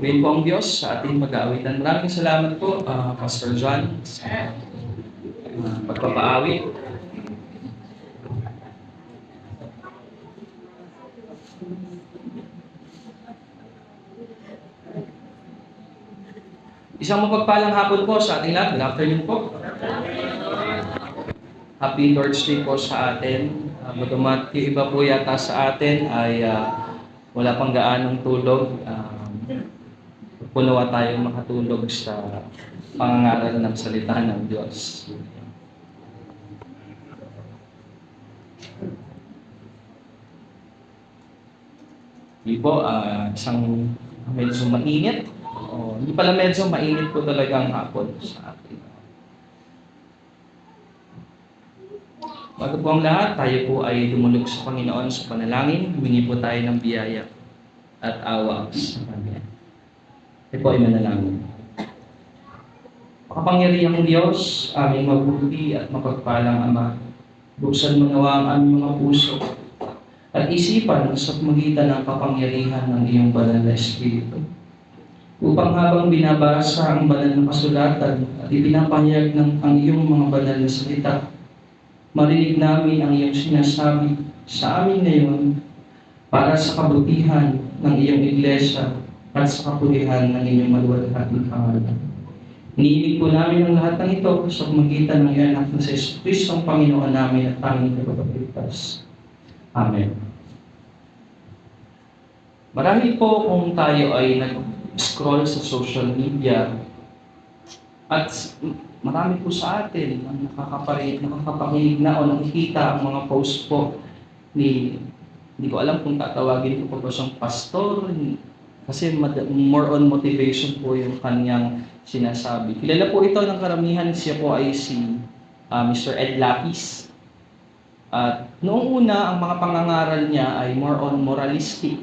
Ngayon po ang Diyos sa ating mag-aawitan. Maraming salamat po, Pastor John, sa pagpapaawit. Isang mapagpalang hapon po sa ating lahat. Good afternoon po. Happy Lord's Day po sa atin. Bagamat yung iba po yata sa atin ay wala pang gaanong tulog. Punawa tayong makatulog sa pangangaral ng salita ng Diyos. Hindi po, isang medyo mainit. Hindi pala medyo mainit po talaga ang hapon sa atin. Bago po ang lahat, tayo po ay dumulog sa Panginoon sa panalangin. Humingi po tayo ng biyaya at awa sa Kanya. Ito po ay manalangin. Makapangyarihang Diyos, aming mabuti at mapagpalang Ama, buksan mo nawa ang aming mga puso at isipan sa pamagitan ng kapangyarihan ng iyong banal na Espiritu. Upang habang binabasa ang banal na kasulatan at ipinapahayag ng ang iyong mga banal na salita, marinig namin ang iyong sinasabi sa amin ngayon para sa kabutihan ng iyong iglesia at sa kapulihan ng inyong maluwalhating pangalan. Iniibig po namin ang lahat ng ito sa pamagitan ng iyong anak na sa Kristo ang Panginoon namin at tanging tagapagligtas. Amen. Marami po kung tayo ay nag-scroll sa social media at marami po sa atin ang nakakapakinig na o nakikita ang mga post po ni, hindi ko alam kung tatawagin ko po siyang pastor kasi more on motivation po yung kanyang sinasabi. Kilala po ito ng karamihan, siya po ay si Mr. Ed Lapis. At noong una, ang mga pangangaral niya ay more on moralistic,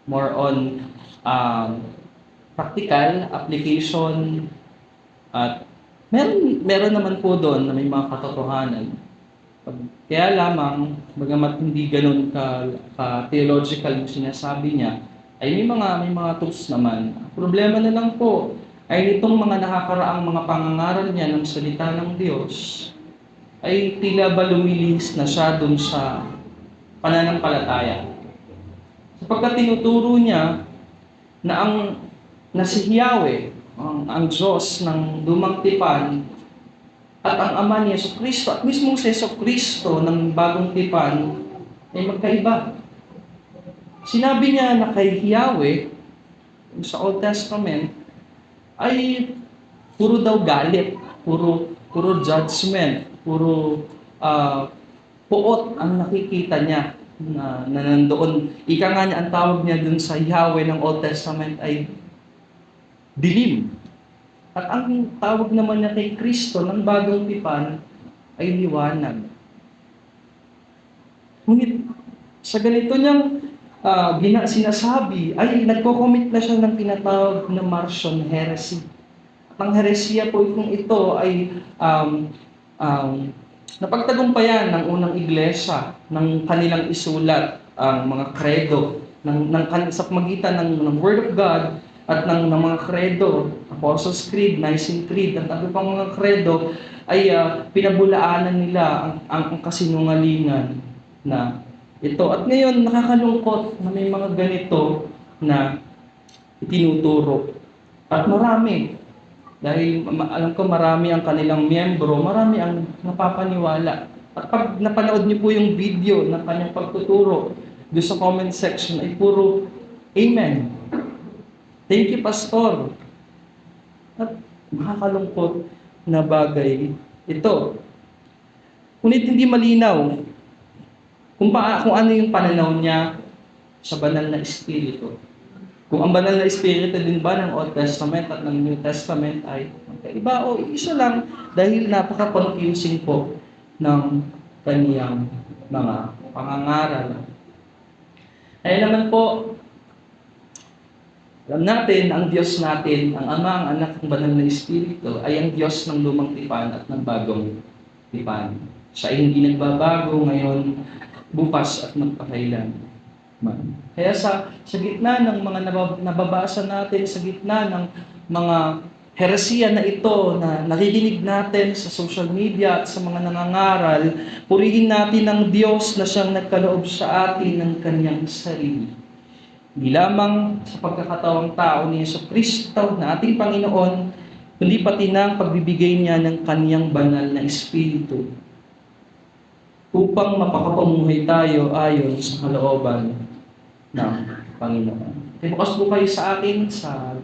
more on practical application, at meron naman po doon na may mga katotohanan. Kaya lamang, bagamat hindi ganoon ka theological yung sinasabi niya, ay may mga tools naman. Problema na lang po ay nitong mga nakakaraang mga pangangaral niya ng salita ng Diyos ay tila ba lumilis na siya dun sa pananampalataya. Sapagkat tinuturo niya na si Yahweh, ang Diyos ng lumang tipan at ang Ama ni Jesucristo at mismong si Jesucristo ng bagong tipan ay magkaiba. Sinabi niya na kay Yahweh sa Old Testament ay puro daw galit, puro judgment, puro puot ang nakikita niya na nandoon. Ika nga niya, ang tawag niya dun sa Yahweh ng Old Testament ay dilim. At ang tawag naman niya kay Kristo ng bagong tipan ay liwanag. Ngunit sa ganito niyang sinasabi ay nagko-commit na siya ng tinatawag na Marcion heresy. At ang heresiya po itong ito ay napagtagumpayan ng unang iglesia ng kanilang isulat ang mga credo sa pamagitan ng Word of God at ng mga credo, Apostles' Creed, Nicene Creed, at ang pang mga credo ay pinabulaanan nila ang kasinungalingan na ito. At ngayon, nakakalungkot na may mga ganito na itinuturo. At marami. Dahil alam ko marami ang kanilang miyembro, marami ang napapaniwala. At pag napanood niyo po yung video ng kanyang pagtuturo, doon sa comment section ay puro Amen. Thank you, Pastor. At makakalungkot na bagay ito. Ngunit hindi malinaw kung ano yung pananaw niya sa banal na Espiritu. Kung ang banal na Espiritu din ba ng Old Testament at ng New Testament ay magkaiba o isa lang dahil napaka-confusing po ng kaniyang mga pangangaral. Ay naman po, alam natin, ang Diyos natin, ang Ama, ang Anak, ang banal na Espiritu ay ang Diyos ng lumang tipan at ng bagong tipan. Siya ay hindi nagbabago ngayon, bukas at magpakailan. man. Kaya sa gitna ng mga nababasa natin, sa gitna ng mga heresiya na ito na naririnig natin sa social media at sa mga nangangaral, purihin natin ang Diyos na siyang nagkaloob sa atin ng kanyang sarili. Hindi lamang sa pagkakatawang tao ni Jesucristo na ating Panginoon, kundi pati ng pagbibigay niya ng kanyang banal na Espiritu upang mapakapamuhay tayo ayon sa kalooban ng Panginoon. Bukas po kayo sa akin sa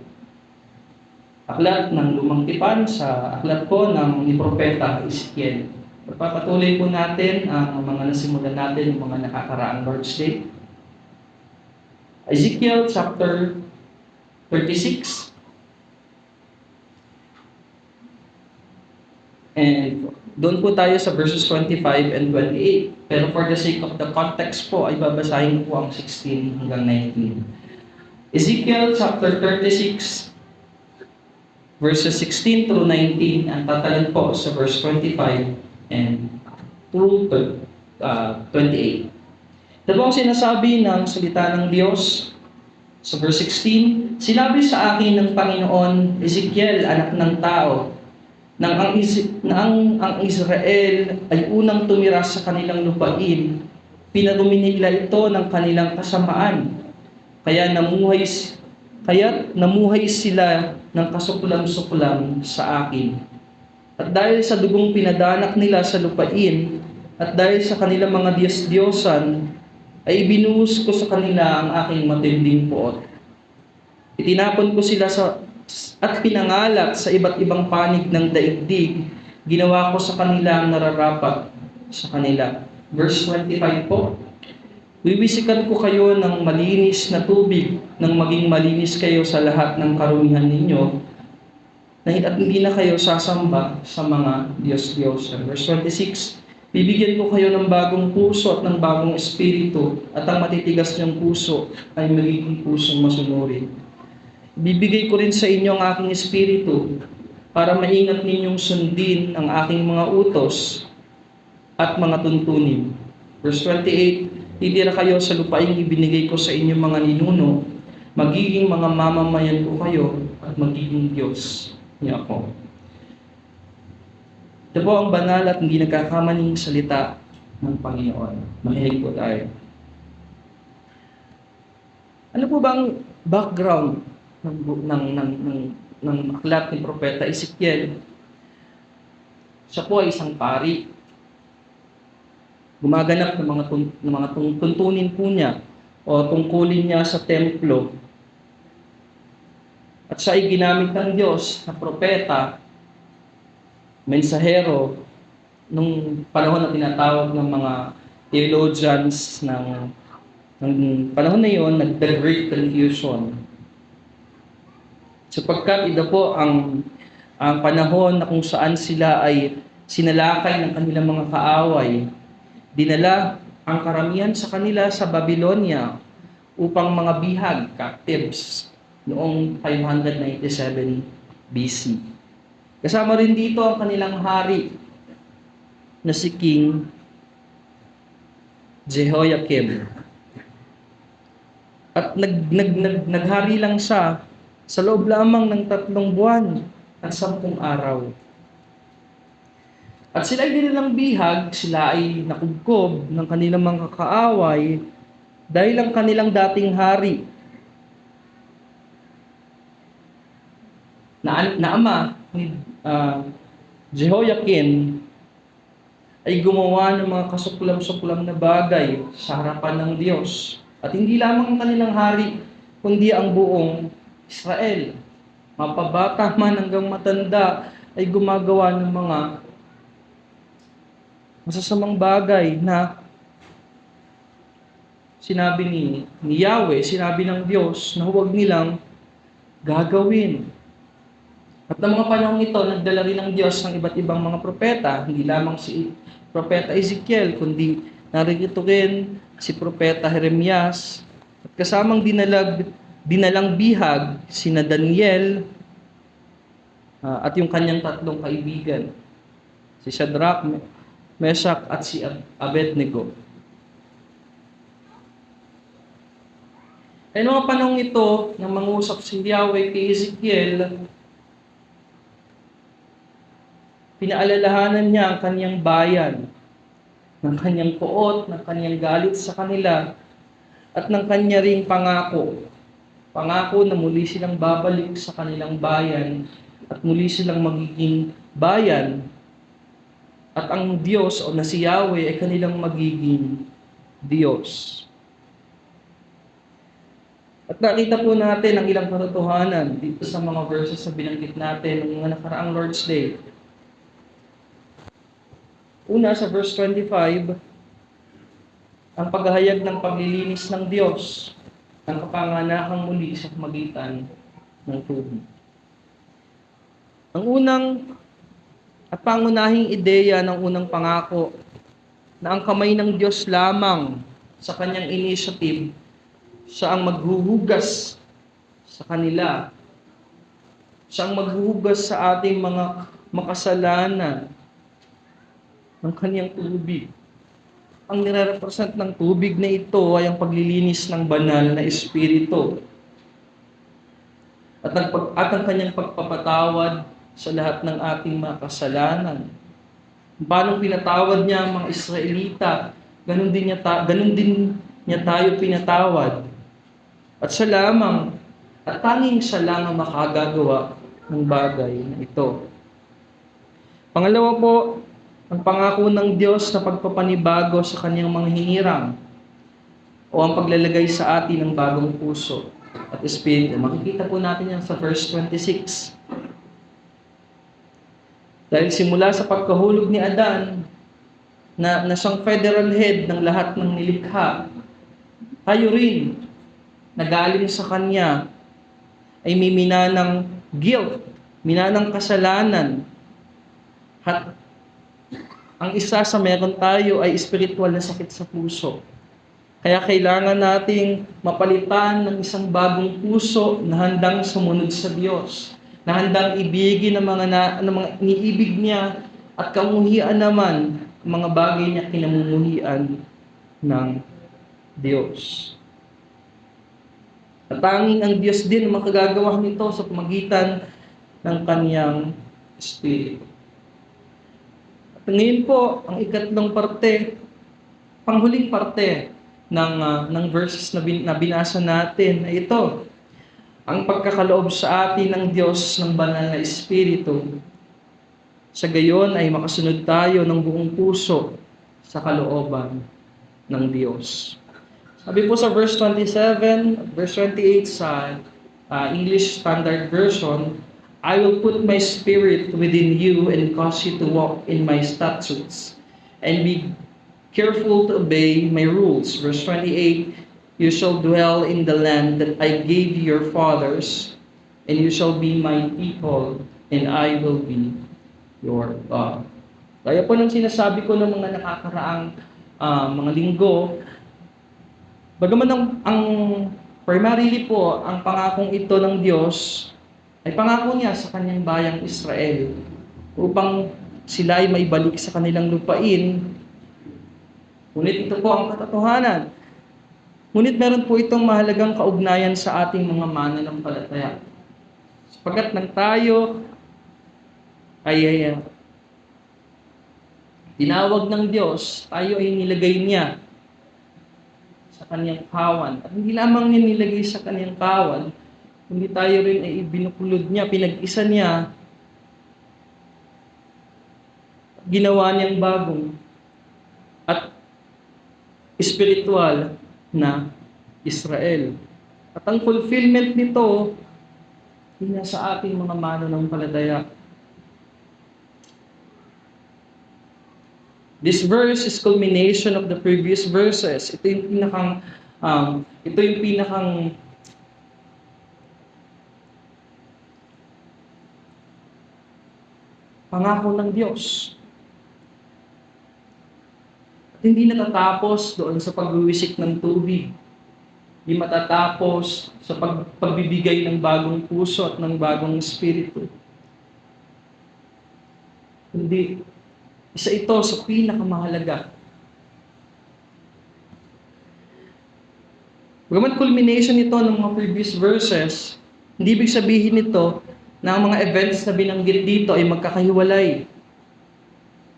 aklat ng Lumang Tipan, sa aklat po ni Propeta Ezekiel. Pagpapatuloy po natin ang mga nasimulan natin, yung mga nakakaraang Lord's Day. Ezekiel chapter 36. And doon po tayo sa verses 25 and 28. Pero for the sake of the context po, ay babasahin po ang 16 hanggang 19. Ezekiel chapter 36, verses 16 through 19, ang tatalan po sa verse 25 and through 28. Ito po ang sinasabi ng salita ng Diyos sa verse 16, "Sinabi sa akin ng Panginoon, Ezekiel, anak ng tao, ang Israel ay unang tumira sa kanilang lupain, pinarumi nila ito ng kanilang kasamaan. Kaya namuhay sila ng kasuklam-suklam sa akin. At dahil sa dugong pinadanak nila sa lupain, at dahil sa kanilang mga diyos-diyosan, ay ibinuhos ko sa kanila ang aking matinding puot. Itinapon ko sila at pinangalat sa iba't ibang panig ng daigdig. Ginawa ko sa kanila ang nararapat sa kanila." Verse 25 po, "Wiwisikan ko kayo ng malinis na tubig, nang maging malinis kayo sa lahat ng karumihan ninyo, at hindi na kayo sasamba sa mga diyos-diyosan." Verse 26, "Bibigyan ko kayo ng bagong puso at ng bagong espiritu, at ang matitigas niyong puso ay magiging pusong masunurin. Bibigay ko rin sa inyo ang aking espiritu para maingat ninyong sundin ang aking mga utos at mga tuntunin." Verse 28, "Titira kayo sa lupaing ibinigay ko sa inyong mga ninuno, magiging mga mamamayan ko kayo at magiging Diyos niyo ako." Ito po ang banal at hindi nagkakamaling salita ng Panginoon. Makinig po tayo. Ano po bang background ng aklat ni Propeta Ezekiel? Siya po ay isang pari. Gumaganap ng mga tuntunin po niya o tungkulin niya sa templo. At siya ay ginamit ng Diyos na propeta, mensahero, nung panahon na tinatawag ng mga theologians ng panahon na yon, the Great Confusion. Sapagkat ito po ang panahon na kung saan sila ay sinalakay ng kanilang mga kaaway. Dinala ang karamihan sa kanila sa Babylonia upang mga bihag, captives, noong 597 BC. Kasama rin dito ang kanilang hari na si King Jehoiakim. At naghari lang siya sa loob lamang ng 3 buwan at 10 araw. At sila ay dinilang bihag, sila ay nakubkob ng kanilang mga kaaway dahil ang kanilang dating hari na ama ni Jehoiakim ay gumawa ng mga kasuklam-suklam na bagay sa harapan ng Diyos. At hindi lamang ang kanilang hari, kundi ang buong Israel. Mapabata man hanggang matanda ay gumagawa ng mga masasamang bagay na sinabi ni Yahweh, sinabi ng Diyos na huwag nilang gagawin. At ng mga panahon ito, nagdala rin ng Diyos ng iba't ibang mga propeta, hindi lamang si Propeta Ezekiel, kundi narito rin si Propeta Jeremias, at kasamang dinalang bihag, sina Daniel, at yung kanyang 3 kaibigan, si Shadrach, Meshach, at si Abednego. Kaya noong mga panahong ito, nang mangusap si Yahweh kay Ezekiel, pinaalalahanan niya ang kanyang bayan, ng kanyang poot, ng kanyang galit sa kanila, at ng kanya ring pangako. Pangako na muli silang babalik sa kanilang bayan at muli silang magiging bayan at ang Diyos o na si Yahweh ay kanilang magiging Diyos. At nakita po natin ang ilang katotohanan dito sa mga verses na binanggit natin ng mga nakaraang Lord's Day. Una, sa verse 25, ang paghahayag ng paglilinis ng Diyos, ang kapanganakang muli sa magitan ng tubig. Ang unang at pangunahing ideya ng unang pangako na ang kamay ng Diyos lamang sa kanyang initiative, siya ang maghuhugas sa kanila. Siya ang maghuhugas sa ating mga makasalanan ng kanyang tubig. Ang nire-represent ng tubig na ito ay ang paglilinis ng banal na espiritu at ang kanyang pagpapatawad sa lahat ng ating mga kasalanan. Paano pinatawad niya ang mga Israelita, ganun din niya tayo pinatawad. At siya lamang, at tanging siya lang ang makagagawa ng bagay na ito. Pangalawa po, ang pangako ng Diyos na pagpapanibago sa kanyang mga hinirang o ang paglalagay sa atin ng bagong puso at espiritu. Makikita po natin yan sa verse 26. Dahil simula sa pagkahulog ni Adan, na siyang federal head ng lahat ng nilikha, tayo rin, nagaling sa kanya, ay may minanang guilt, minanang kasalanan. At ang isa sa meron tayo ay spiritual na sakit sa puso. Kaya kailangan nating mapalitan ng isang bagong puso na handang sumunod sa Diyos, na handang ibigin ng mga iniibig niya at kamuhian naman ang mga bagay niya kinamumuhian ng Diyos. At tanging ang Diyos din ang makagagawa nito sa pamagitan ng kanyang Espiritu. At ngayon po, ang ikatlong parte, panghuling parte ng verses na binasa natin ay ito. Ang pagkakaloob sa atin ng Diyos ng banal na Espiritu. Sa gayon ay makasunod tayo ng buong puso sa kalooban ng Diyos. Sabi po sa verse 27, verse 28 sa English Standard Version, I will put my spirit within you and cause you to walk in my statutes and be careful to obey my rules. Verse 28, you shall dwell in the land that I gave your fathers, and you shall be my people, and I will be your God. Kaya po nang sinasabi ko ng mga nakakaraang mga linggo, bagaman ang primarily po, ang pangakong ito ng Diyos, ay pangako niya sa kanyang bayang Israel upang sila ay maibalik sa kanilang lupain. Ngunit ito po ang katotohanan. Ngunit meron po itong mahalagang kaugnayan sa ating mga mananampalataya. Sapagkat nang tayo ay tinawag ng Diyos, tayo ay nilagay niya sa kanyang kawan. At hindi lamang niya nilagay sa kanyang kawan, kundi tayo rin ay ibinukulod niya, pinag-isa niya, ginawa niyang bagong at espiritual na Israel. At ang fulfillment nito, hindi sa ating mga mananampalataya. This verse is culmination of the previous verses. Ito yung pinakang pangako ng Diyos. At hindi natatapos doon sa pagwiwisik ng tubig. Hindi matatapos sa pagbibigay ng bagong puso at ng bagong espiritu. Hindi. Isa ito sa pinakamahalaga. Bagamat culmination ito ng mga previous verses, hindi ibig sabihin nito na ang mga events na binanggit dito ay magkakahiwalay.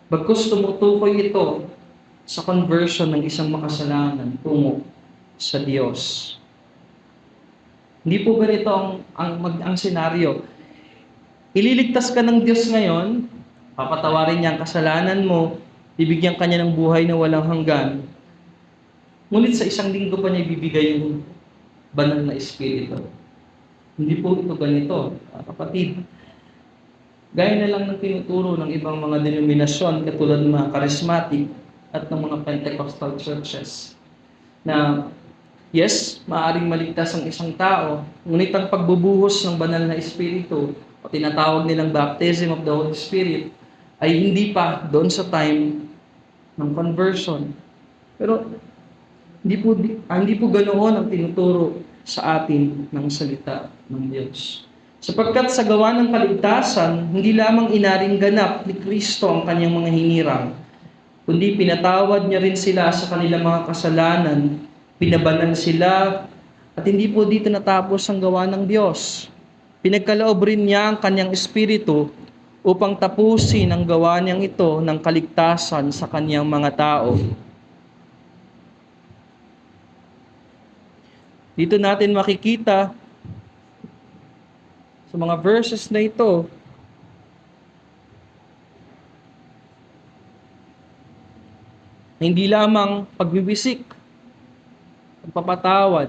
Bagkus tumutukoy ito sa conversion ng isang makasalanan tungo sa Diyos. Hindi po ganito ang senaryo. Ililigtas ka ng Diyos ngayon, papatawarin niya ang kasalanan mo, bibigyan ka niya ng buhay na walang hanggan. Ngunit sa isang linggo pa niya ibibigay yung banal na Espiritu. Hindi po ito ganito, kapatid. Gaya na lang ng tinuturo ng ibang mga denominasyon katulad ng mga charismatic at ng mga Pentecostal churches na yes, maaaring maligtas ang isang tao, ngunit ang pagbubuhos ng banal na Espiritu o tinatawag nilang baptism of the Holy Spirit ay hindi pa doon sa time ng conversion. Pero hindi po ganoon ang tinuturo sa atin ng salita ng Diyos. Sapagkat sa gawa ng kaligtasan, hindi lamang inaring ganap ni Kristo ang kanyang mga hinirang, kundi pinatawad niya rin sila sa kanilang mga kasalanan, pinabanan sila, at hindi po dito natapos ang gawa ng Diyos. Pinagkaloob rin niya ang kanyang Espiritu upang tapusin ang gawa niyang ito ng kaligtasan sa kanyang mga tao. Dito natin makikita sa mga verses na ito, hindi lamang pagbibisik, pagpapatawad,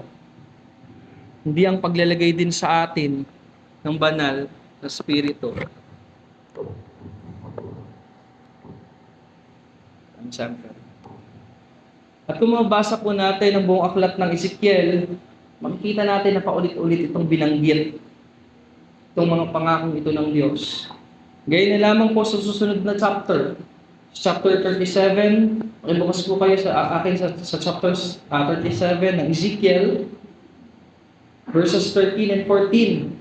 hindi ang paglalagay din sa atin ng banal na Espiritu. At kung mabasa po natin ang buong aklat ng Ezekiel, makikita natin na paulit-ulit itong binanggit, itong mga pangakong ito ng Diyos. Gaya na lamang po sa susunod na chapter 37, makibukas po kayo sa akin sa chapter 37 ng Ezekiel, verses 13 and 14.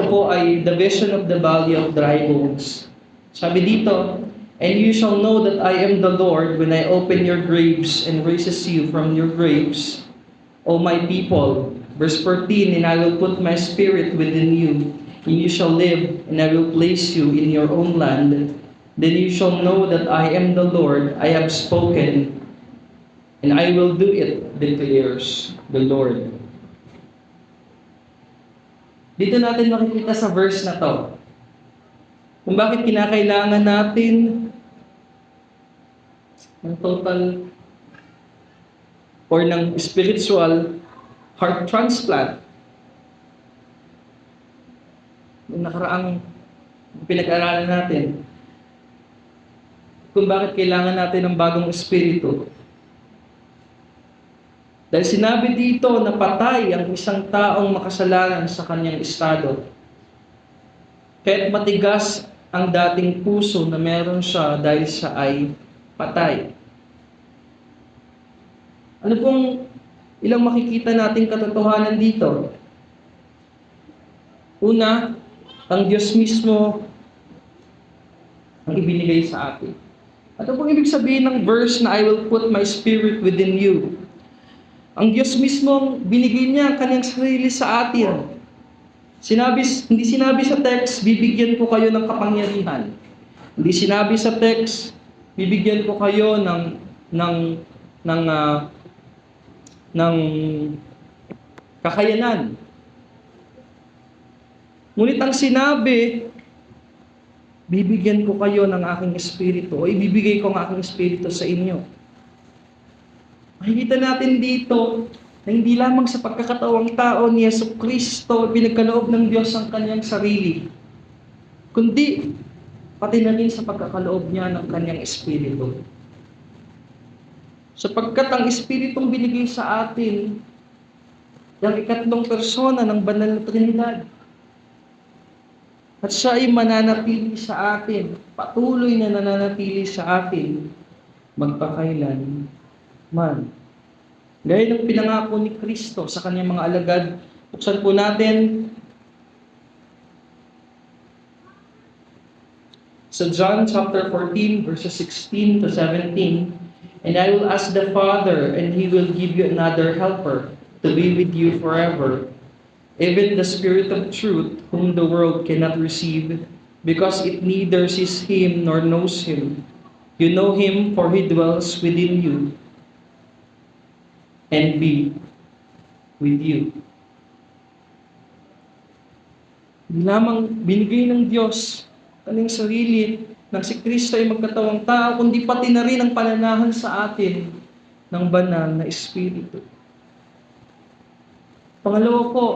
Ito po ay the vision of the valley of dry bones. Sabi dito, "And you shall know that I am the Lord when I open your graves and raises you from your graves, O my people." Verse 14, "And I will put my spirit within you, and you shall live, and I will place you in your own land. Then you shall know that I am the Lord, I have spoken, and I will do it, declares the Lord." Dito natin makikita sa verse na to kung bakit kinakailangan natin ng total or ng spiritual heart transplant. Yung nakaraang pinag-aralan natin, kung bakit kailangan natin ng bagong espiritu. Dahil sinabi dito na patay ang isang taong makasalanan sa kanyang estado. Kaya't matigas ang dating puso na meron siya dahil siya ay patay. Ano pong ilang makikita nating katotohanan dito? Una, ang Diyos mismo ang ibinigay sa atin. Ano pong ibig sabihin ng verse na I will put my spirit within you? Ang Diyos mismo binigay niya ang kanyang sarili sa atin. Hindi sinabi sa text, bibigyan ko kayo ng kapangyarihan. Hindi sinabi sa text, bibigyan ko kayo ng kakayanan. Ngunit ang sinabi, bibigyan ko kayo ng aking espiritu o ibibigay ko ang aking espiritu sa inyo. Makikita natin dito na hindi lamang sa pagkakataong tao ni Jesucristo pinagkaloob ng Diyos ang kanyang sarili, kundi pati na rin sa pagkakaloob niya ng kanyang espiritu. Sapagkat ang espiritong binigay sa atin, yung ikatlong persona ng banal na Trinidad. At siya ay mananatili sa atin, patuloy na nananatili sa atin, magpakailan man. Gaya ng pinangako ni Kristo sa kanyang mga alagad, buksan po natin sa John chapter 14, verses 16 to 17, "And I will ask the Father, and He will give you another helper, to be with you forever, even the Spirit of truth, whom the world cannot receive, because it neither sees him nor knows him. You know him, for he dwells within you and be with you. Hindi lamang binigay ng Diyos kanyang sarili nang si Kristo ay magkatawang tao, kundi pati na rin ang pananahan sa atin ng banal na Espiritu. Pangalawa po,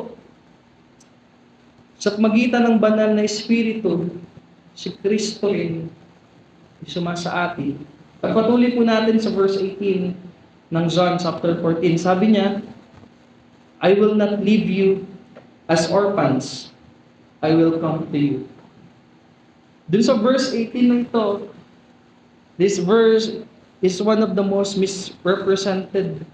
sa magitan ng banal na Espiritu, si Kristo rin ay sumasa atin. Pagpatuloy po natin sa verse 18 ng John chapter 14. Sabi niya, I will not leave you as orphans. I will come to you. Dun sa verse 18 na ito, this verse is one of the most misinterpreted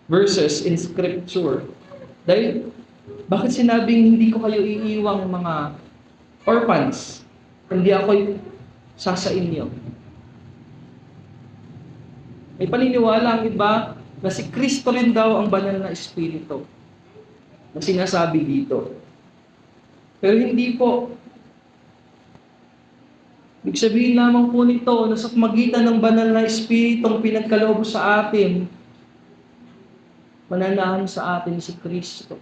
verses in Scripture. Dahil, bakit sinabing hindi ko kayo iiwang mga orphans, hindi ako'y sasa inyo? May paniniwala ang iba na si Kristo rin daw ang banal na Espiritu na sinasabi dito. Pero hindi po. Ibig sabihin lamang po nito na sa magitan ng banal na Espiritu ang pinagkaloob sa atin, mananahan sa atin si Kristo.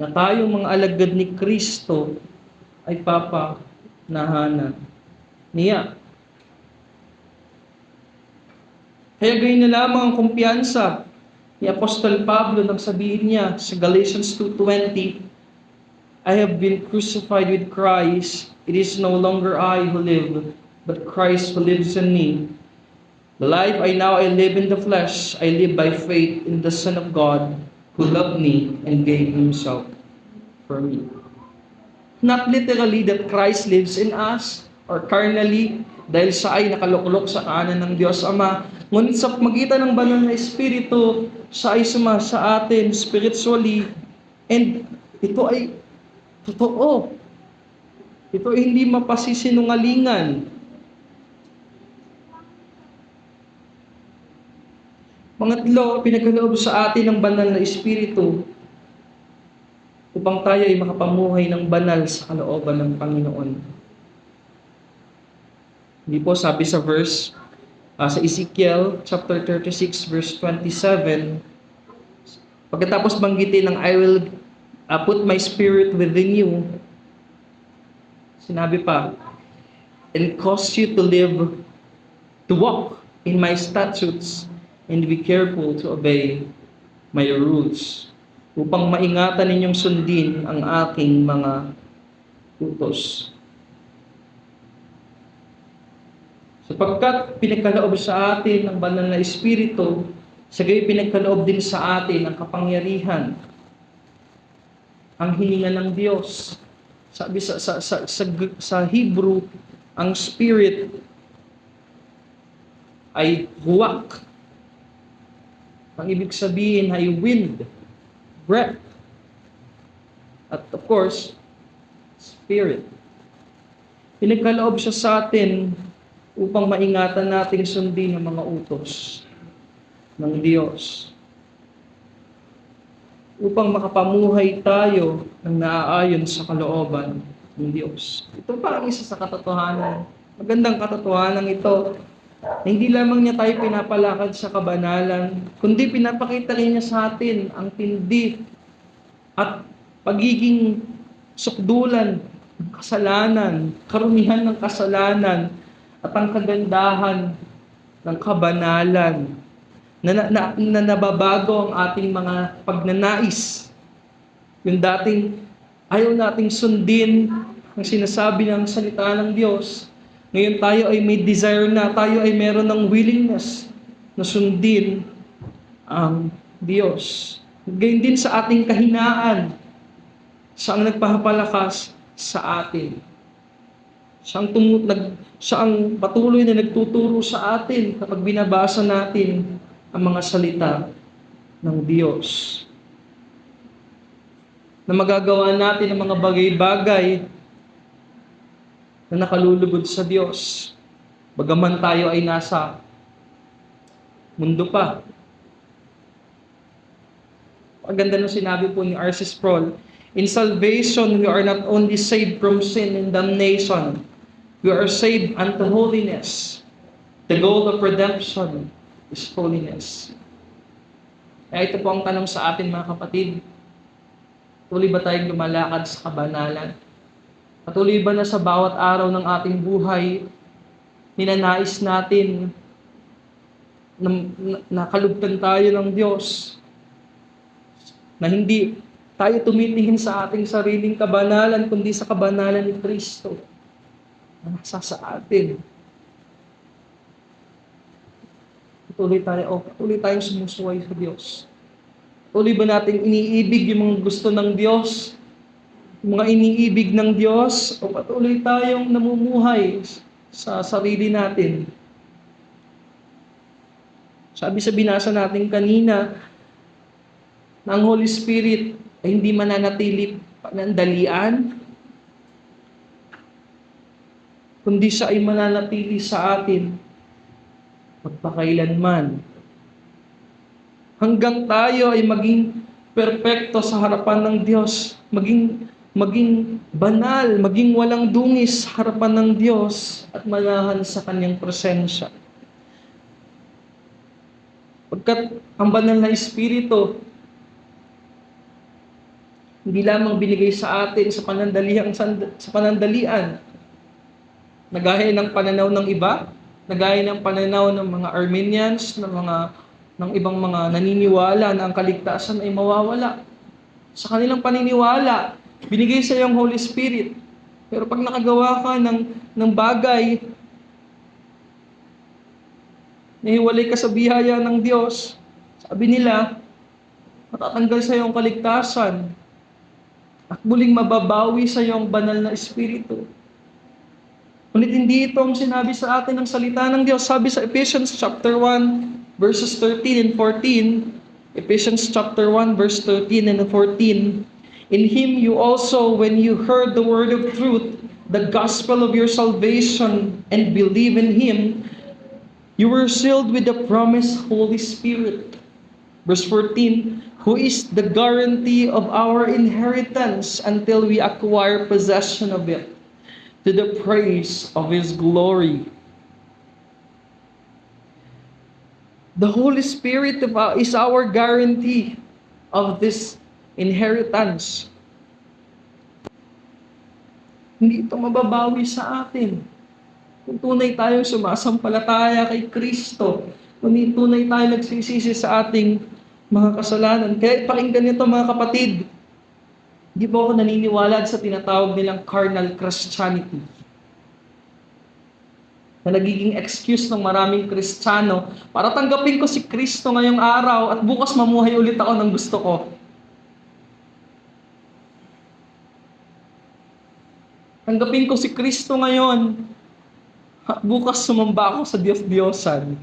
Na tayong mga alagad ni Kristo ay papanahanan niya. Kaya gayon na lamang ang kumpiyansa ni Apostol Pablo nang sabihin niya sa Galatians 2:20, I have been crucified with Christ. It is no longer I who live, but Christ who lives in me. The life I live in the flesh, I live by faith in the Son of God, who loved me and gave himself for me. Not literally that Christ lives in us, or carnally, dahil siya ay nakaluklok sa kanan ng Diyos Ama. Ngunit sa magitan ng banal na Espiritu, siya ay sumasa atin spiritually, and ito ay totoo. Ito ay hindi mapasisinungalingan. Pangatlo, pinagkaloob sa atin ng banal na Espiritu upang tayo ay makapamuhay ng banal sa kalooban ng Panginoon. Hindi po sabi sa verse, sa Ezekiel chapter 36 verse 27, pagkatapos banggitin ng I will put my spirit within you, sinabi pa, and cause you to walk in my statutes, and be careful to obey my rules, upang maingatan ninyong sundin ang aking mga utos. Sapagkat pinagkaloob sa atin ng banal na Espiritu, sagay pinagkaloob din sa atin ang kapangyarihan, ang hininga ng Diyos. Sabi sa Hebrew, ang Spirit ay huwak. Ang ibig sabihin ay wind, breath, at of course, Spirit. Pinagkaloob siya sa atin upang maingatan natin sundin ang mga utos ng Diyos. Upang makapamuhay tayo ng naaayon sa kalooban ng Diyos. Ito pa ang isa sa katotohanan. Magandang katotohanan ito. Hindi lamang niya tayo pinapalakad sa kabanalan, kundi pinapakita rin niya sa atin ang tindi at pagiging sukdulan ng kasalanan, karumihan ng kasalanan, at ang kagandahan ng kabanalan na nababago ang ating mga pagnanais. Yung dating ayaw nating sundin ang sinasabi ng salita ng Diyos, ngayon tayo ay may desire na, tayo ay meron ng willingness na sundin ang Diyos. Gayun din sa ating kahinaan, siya ang nagpapalakas sa atin. Siya ang patuloy na nagtuturo sa atin kapag binabasa natin ang mga salita ng Diyos. Na magagawa natin ang mga bagay-bagay na nakalulubod sa Diyos. Bagaman tayo ay nasa mundo pa. Ang ganda ng sinabi po ni R.C. Sproul, in salvation, we are not only saved from sin and damnation, we are saved unto holiness. The goal of redemption is holiness. Kaya ito po ang tanong sa atin mga kapatid. Patuloy ba tayong lumalakad sa kabanalan? Patuloy ba na sa bawat araw ng ating buhay, ninanais natin na kalugtan tayo ng Diyos? Na hindi tayo tumitingin sa ating sariling kabanalan, kundi sa kabanalan ni Kristo na nasa sa atin. Patuloy tayong sumusuway sa Diyos. Patuloy ba natin iniibig yung mga gusto ng Diyos? Yung mga iniibig ng Diyos? O patuloy tayong namumuhay sa sarili natin? Sabi sa binasa natin kanina, na ang Holy Spirit ay hindi mananatili panandalian, kundi siya ay mananatili sa atin magpakailanman. Hanggang tayo ay maging perpekto sa harapan ng Diyos, maging banal, maging walang dungis sa harapan ng Diyos at manahan sa Kanyang presensya. Pagkat ang banal na Espiritu, hindi lamang binigay sa atin sa panandalian, nagaya ng pananaw ng iba, nagaya ng pananaw ng mga Armenians, ng ibang mga naniniwala na ang kaligtasan ay mawawala. Sa kanilang paniniwala, binigay sa iyo ang Holy Spirit. Pero pag nakagawa ka ng bagay, nahiwalay ka sa biyaya ng Diyos, sabi nila, matatanggal sa iyo ang kaligtasan at muling mababawi sa iyo ang banal na Espiritu. Ngunit hindi ito ang sinabi sa atin ng salita ng Diyos. Sabi sa Ephesians chapter 1, verses 13 and 14, Ephesians chapter 1, verse 13 and 14, in Him you also, when you heard the word of truth, the gospel of your salvation, and believe in Him, you were sealed with the promised Holy Spirit. Verse 14, who is the guarantee of our inheritance until we acquire possession of it, to the praise of His glory. The Holy Spirit is our guarantee of this inheritance. Hindi ito mababawi sa atin. Kung tunay tayong sumasampalataya kay Kristo, kung tunay tayo nagsisisi sa ating mga kasalanan. Kaya pakinggan nito mga kapatid, hindi po ako naniniwala sa tinatawag nilang carnal Christianity, na nagiging excuse ng maraming Kristiyano para tanggapin ko si Kristo ngayong araw at bukas mamuhay ulit ako ng gusto ko. Tanggapin ko si Kristo ngayon at bukas sumamba ako sa Diyos-Diyosan.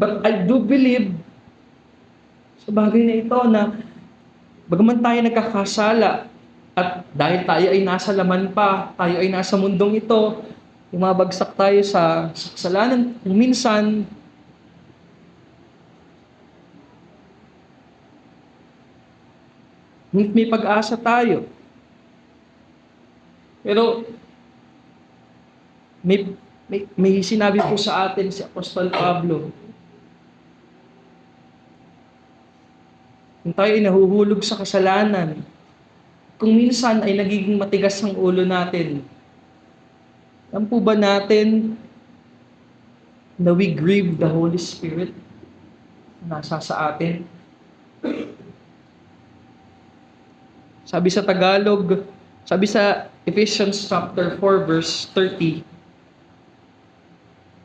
But I do believe sa bagay na ito na bagaman tayo nagkakasala at dahil tayo ay nasa laman pa, tayo ay nasa mundong ito, umabagsak tayo sa kasalanan, kung minsan may pag-asa tayo. Pero may sinabi po sa atin si Apostol Pablo, kung tayo ay nahuhulog sa kasalanan, kung minsan ay nagiging matigas ang ulo natin, alam po ba natin na we grieve the Holy Spirit na nasa sa atin? Sabi sa Tagalog, sabi sa Ephesians chapter 4 verse 30,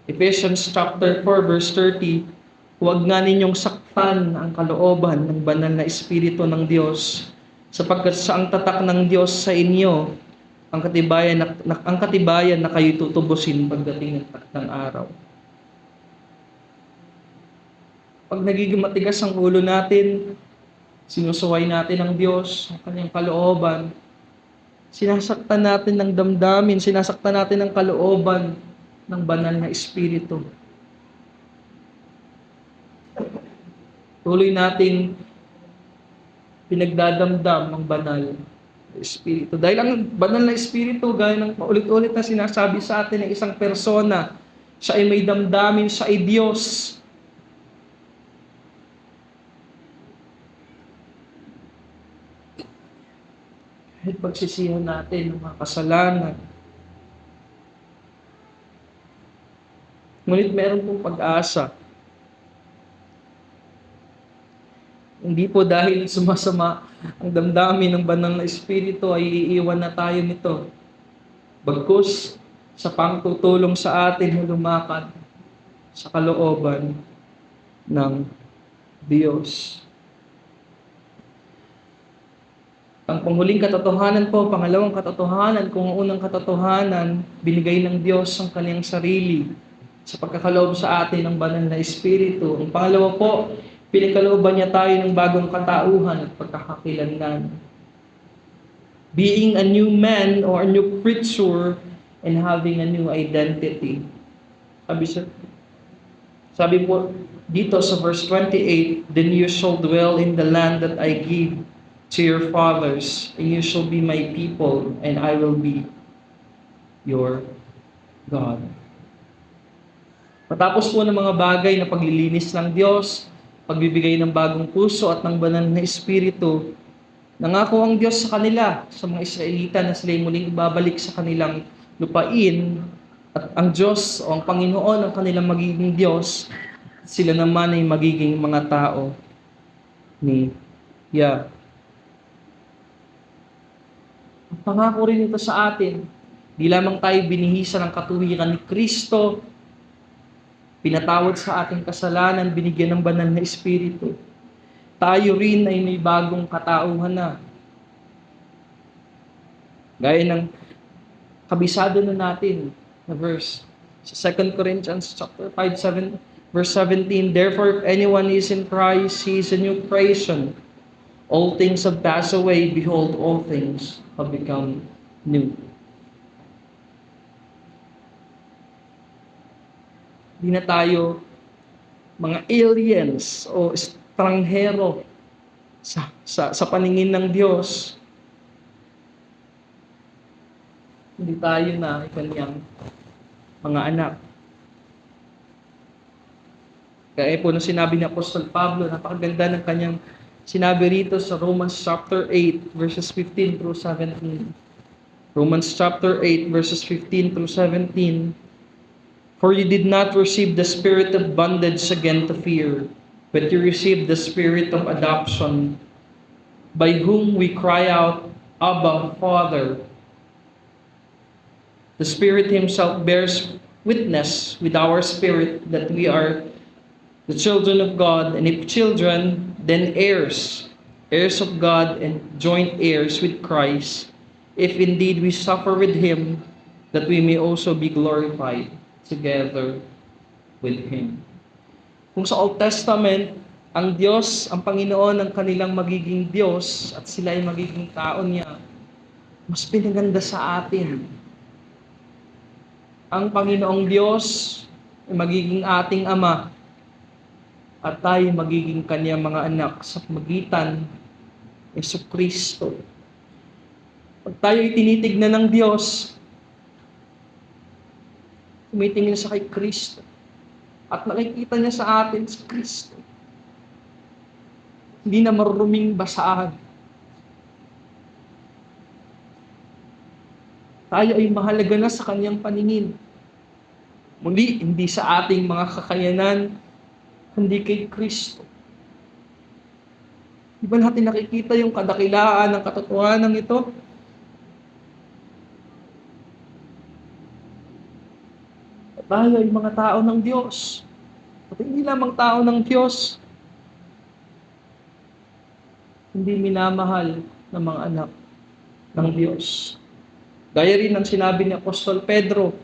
Ephesians chapter 4 verse 30, huwag nga ninyong saktan ang kalooban ng banal na Espiritu ng Diyos, sapagkat sa ang tatak ng Diyos sa inyo, ang katibayan na kayo tutubusin pagdating ng araw. Pag nagiging matigas ang ulo natin, sinusuway natin ang Diyos, ang kanyang kalooban, sinasaktan natin ng damdamin, sinasaktan natin ng kalooban ng banal na Espiritu. Tuloy nating pinagdadamdam ang banal na Espiritu. Dahil ang banal na Espiritu, gaya ng paulit-ulit na sinasabi sa atin ng isang persona, siya ay may damdamin, siya ay Diyos. Kahit pagsisihan natin ng mga kasalanan, ngunit meron pong pag-asa. Hindi po dahil sumasama ang damdamin ng banal na Espiritu ay iiwan na tayo nito. Bagkus sa pangtutulong sa atin na lumakad sa kalooban ng Diyos. Ang panghuling katotohanan po, pangalawang katotohanan, kung ang unang katotohanan, binigay ng Diyos ang kanyang sarili sa pagkakaloob sa atin ng banal na Espiritu. Ang pangalawa po, pinakalooban niya tayo ng bagong katauhan at pagkakakilanlan. Being a new man or a new creature and having a new identity. Sabi po dito sa verse 28, then you shall dwell in the land that I give to your fathers, and you shall be my people, and I will be your God. Matapos po ng mga bagay na paglilinis ng Diyos, pagbibigay ng bagong puso at ng banal na Espiritu, nangako ang Diyos sa kanila, sa mga Israelita na sila'y muling ibabalik sa kanilang lupain, at ang Diyos o ang Panginoon ang kanilang magiging Diyos, sila naman ay magiging mga tao ni Yah. Ang pangako rin ito sa atin, di lamang tayo binihisa ng katuwiran ni Kristo, pinatawad sa ating kasalanan, binigyan ng banal na Espiritu. Tayo rin ay may bagong katauhan na. Gaya ng kabisado na natin na verse sa 2 Corinthians chapter 5, verse 17, therefore if anyone is in Christ, he is a new creation. All things have passed away, behold, all things have become new. Hindi na tayo mga aliens o estranghero sa paningin ng Diyos. Hindi tayo na kanyang mga anak. Kaya po nung sinabi ni Apostol Pablo, napakaganda ng kanyang sinabi rito sa Romans chapter 8 verses 15 through 17. Romans chapter 8 verses 15 through 17. For you did not receive the spirit of bondage again to fear, but you received the spirit of adoption, by whom we cry out, Abba, Father. The Spirit Himself bears witness with our spirit that we are the children of God, and if children, then heirs, heirs of God and joint heirs with Christ, if indeed we suffer with Him, that we may also be glorified together with Him. Kung sa Old Testament, ang Diyos, ang Panginoon, ang kanilang magiging Diyos at sila ay magiging tao niya, mas pinaganda sa atin. Ang Panginoong Diyos ay magiging ating Ama at tayo magiging Kanyang mga anak sa pagitan ni Jesucristo. Pag tayo ay tinitignan ng Diyos, tumitingin sa kay Kristo at nakikita niya sa atin si Kristo. Hindi na maruruming basahan. Tayo ay mahalaga na sa kanyang paningin. Muli, hindi sa ating mga kakayanan, kundi kay Kristo. Di ba natin nakikita yung kadakilaan ng katotohanan ito? Tayo ay mga tao ng Diyos. At hindi lamang tao ng Diyos, hindi minamahal ng mga anak ng Diyos. Gaya rin ang sinabi ni Apostol Pedro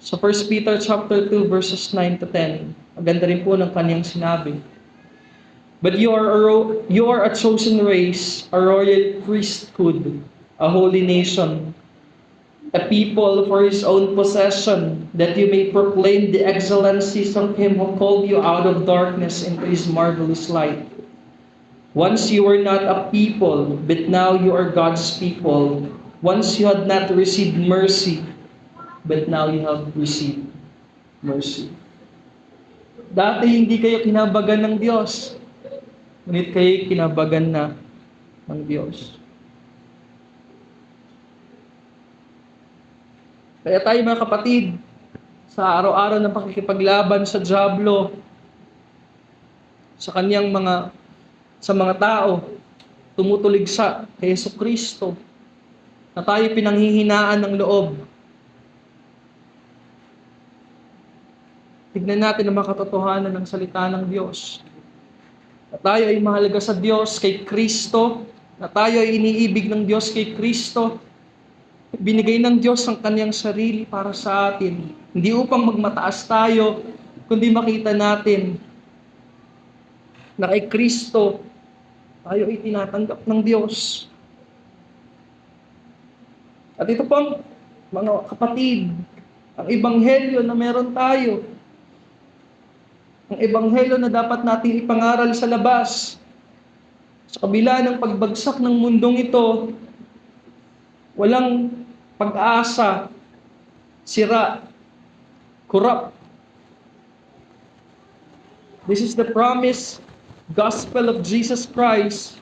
sa 1 Peter chapter 2 verses 9 to 10. Maganda rin po ng kaniyang sinabi. But you are a chosen race, a royal priesthood, a holy nation, a people for his own possession, that you may proclaim the excellencies of him who called you out of darkness into his marvelous light. Once you were not a people, but now you are God's people. Once you had not received mercy, but now you have received mercy. Dati hindi kayo kinabagan ng Diyos, ngunit kayo kinabagan na ng Diyos. Kaya tayo mga kapatid, sa araw-araw na pakikipaglaban sa dyablo, sa mga tao, tumutuligsa kay Jesucristo, na tayo pinanghihinaan ng loob. Tignan natin ang mga katotohanan ng salita ng Diyos. Na tayo ay mahalaga sa Diyos kay Kristo, na tayo ay iniibig ng Diyos kay Kristo. Binigay ng Diyos ang kanyang sarili para sa atin. Hindi upang magmataas tayo, kundi makita natin na kay Kristo tayo ay tinatanggap ng Diyos. At ito pang, mga kapatid, ang ebanghelyo na meron tayo. Ang ebanghelyo na dapat nating ipangaral sa labas. Sa kabila ng pagbagsak ng mundong ito, walang pag-asa, sira, corrupt. This is the promise gospel of Jesus Christ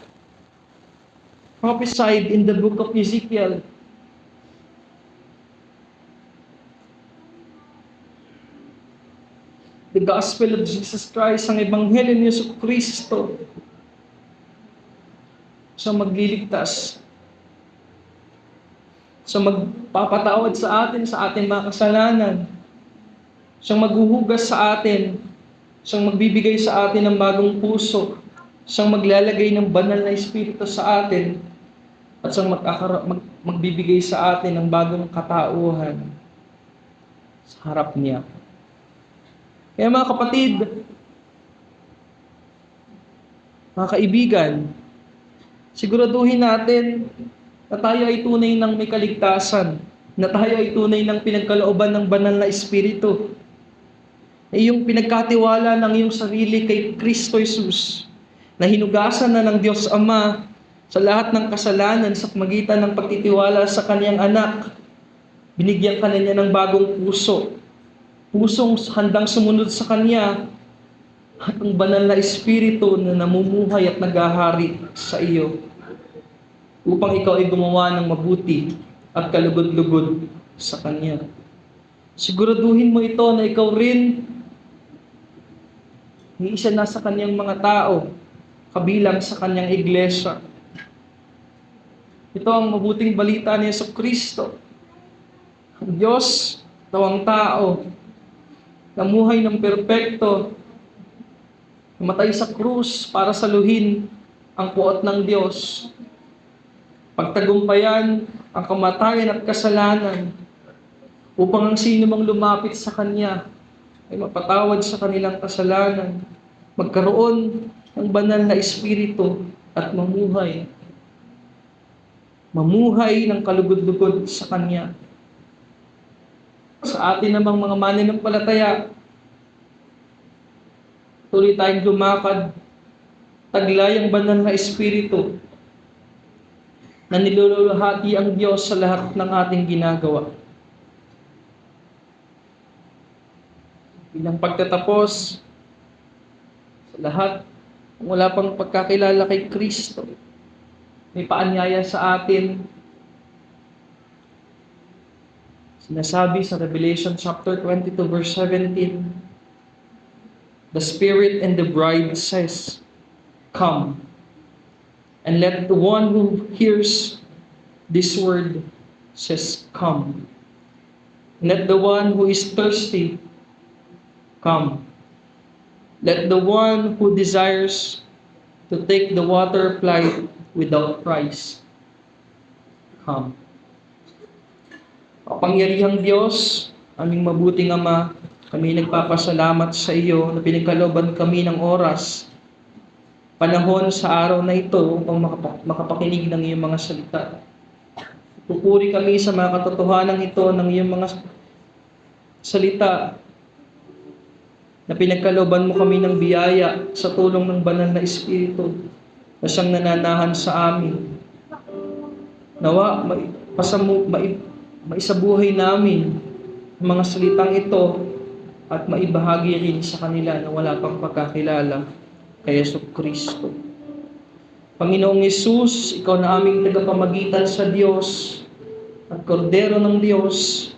prophesied in the book of Ezekiel. The gospel of Jesus Christ, ang ebanghelyo ni Jesucristo, sa magliligtas, sa magpapatawad sa atin sa ating mga kasalanan, siyang maghuhugas sa atin, siyang magbibigay sa atin ng bagong puso, siyang maglalagay ng banal na Espiritu sa atin, at siyang magbibigay sa atin ng bagong katauhan sa harap niya. Kaya mga kapatid, mga kaibigan, siguraduhin natin na tayo ay tunay ng may kaligtasan, na tayo ay tunay ng pinagkalooban ng banal na Espiritu, na iyong pinagkatiwala ng iyong sarili kay Kristo Jesus, na hinugasan na ng Diyos Ama sa lahat ng kasalanan sa pagitan ng pagtitiwala sa Kanyang Anak. Binigyan ka na niya ng bagong puso, pusong handang sumunod sa Kanya, at ang banal na Espiritu na namumuhay at naghahari sa iyo, upang ikaw ay gumawa ng mabuti at kalugod-lugod sa Kanya. Siguraduhin mo ito na ikaw rin isa na sa Kanyang mga tao, kabilang sa Kanyang iglesia. Ito ang mabuting balita ni Jesucristo. Ang Diyos, tawang tao, namuhay ng perpekto, namatay sa krus para saluhin ang puot ng Diyos, pagtagumpayan ang kamatayan at kasalanan, upang ang sino mang lumapit sa Kanya ay mapatawad sa kanilang kasalanan, magkaroon ng banal na Espiritu at mamuhay ng kalugod-lugod sa Kanya. Sa atin namang mga mananampalataya, tuloy tayong lumakad, taglay ang banal na Espiritu na niluluhati ang Diyos sa lahat ng ating ginagawa. Bilang pagtatapos sa lahat, kung wala pang pagkakilala kay Kristo, may paanyaya sa atin. Sinasabi sa Revelation chapter 22 verse 17, the Spirit and the bride says, "Come." And let the one who hears this word says, "Come." And let the one who is thirsty come. Let the one who desires to take the water apply without price come. Kapangyarihang Diyos, aming mabuting Ama, kami nagpapasalamat sa iyo na pinagkalooban kami ng oras, panahon sa araw na ito upang makapakinig ng iyong mga salita. Pupuri kami sa mga katotohanan ito ng iyong mga salita na pinagkalooban mo kami ng biyaya sa tulong ng banal na Espiritu na siyang nananahan sa amin. Nawa, maisabuhay namin ang mga salitang ito at maibahagi rin sa kanila na wala pang pagkakilala kay Jesucristo. Panginoong Yesus, Ikaw na aming tagapamagitan sa Diyos at Kordero ng Diyos,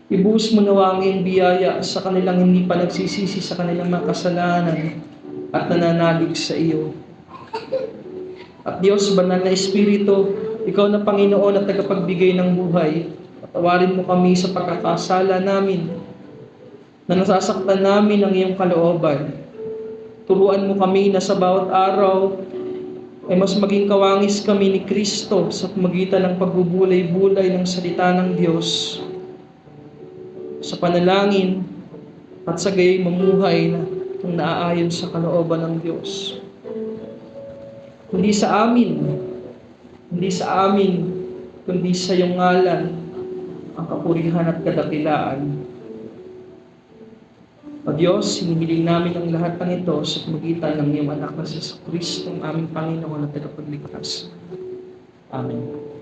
ibuhos mo nawa ang iyong biyaya sa kanilang hindi pa nagsisisi sa kanilang mga kasalanan at nananalig sa iyo. At Diyos, banal na Espiritu, Ikaw na Panginoon at tagapagbigay ng buhay, patawarin mo kami sa pagkakasala namin, na nasasaktan namin ang iyong kalooban. Turuan mo kami na sa bawat araw ay mas maging kawangis kami ni Kristo sa pamagitan ng pagbubulay-bulay ng salita ng Diyos, sa panalangin at sa gayoy mamuhay na naaayon sa kalooban ng Diyos. Hindi sa amin, kundi sa iyong ngalan ang kapurihan at kadakilaan. O Diyos, hinihiling namin ang lahat ng ito sa pamagitan ng iyong anak na si Kristo, ang aming Panginoon at tagapagligtas. Amen.